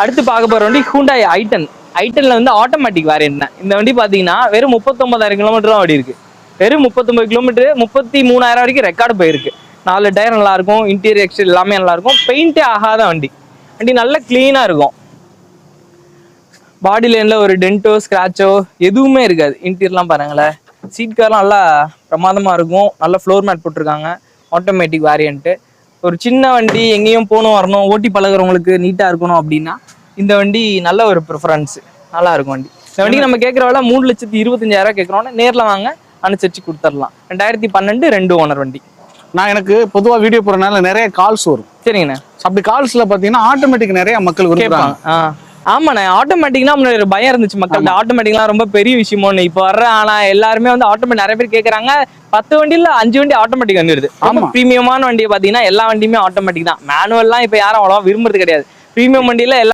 அடுத்து பார்க்க போற வண்டி ஹூண்டாய் ஐட்டன். ஐட்டன்ல வந்து ஆட்டோமேட்டிக் வேரியன்ட் தான். இந்த வண்டி பாத்தீங்கன்னா வெறும் 39,000 கிலோமீட்டர் தான் ஓடி இருக்கு. வெறும் 39 கிலோமீட்டர் 33,000 வரைக்கும் ரெக்கார்டு போயிருக்கு. 4 டயர் நல்லா இருக்கும், இன்டீரியர் எக்ஸ்டீரியர் எல்லாமே நல்லா இருக்கும். பெயிண்டே ஆகாத வண்டி. வண்டி நல்ல கிளீனா இருக்கும். பாடி லைன்ல ஒரு டென்ட்டோ ஸ்கிராச்சோ எதுவுமே இருக்காது. இன்டீரியர்லாம் பாருங்களேன், சீட் கவர்லாம் நல்லா பிரமாதமா இருக்கும். நல்ல ஃப்ளோர் மேட் போட்டிருக்காங்க. Automatic variant. ஒரு சின்ன வண்டி எங்கேயும் போகணும் வரணும் ஓட்டி பழகுறவங்களுக்கு நீட்டா இருக்கணும் அப்படின்னா இந்த வண்டி நல்ல ஒரு ப்ரிஃபரன்ஸ். நல்லா இருக்கும் வண்டி. இந்த வண்டிக்கு நம்ம கேட்குற விலை 3,25,000 கேட்குறோம். நேரில் வாங்க, அனுசரிச்சு கொடுத்துடலாம். 2012 2 ஓனர் வண்டி. எனக்கு பொதுவா வீடியோ போறதுனால நிறைய கால்ஸ் வரும். சரிங்கண்ணா. அப்படி கால்ஸ்ல பாத்தீங்கன்னா ஆட்டோமேட்டிக் நிறைய மக்கள் விரும்புறாங்க. ஆமாண்ணே, ஆட்டோமேட்டிக்னா முன்னாடி ஒரு பயம் இருந்துச்சு மக்கள்கிட்ட. ஆட்டோமேட்டிக்லாம் ரொம்ப பெரிய விஷயமோன்னு இப்போ வர்ற. ஆனா எல்லாருமே வந்து ஆட்டோமேட்டிக் நிறைய பேர் கேட்கறாங்க. 10 வண்டியில 5 வண்டி ஆட்டோமேட்டிக் வந்துடுது. ஆமா, பிரீமியமான வண்டியை பாத்தீங்கன்னா எல்லா வண்டியுமே ஆட்டோமேட்டிக் தான். மேனுவல்லாம் இப்ப யாரும் அவ்வளவா விரும்புறது கிடையாது. பிரீமியம் வண்டியில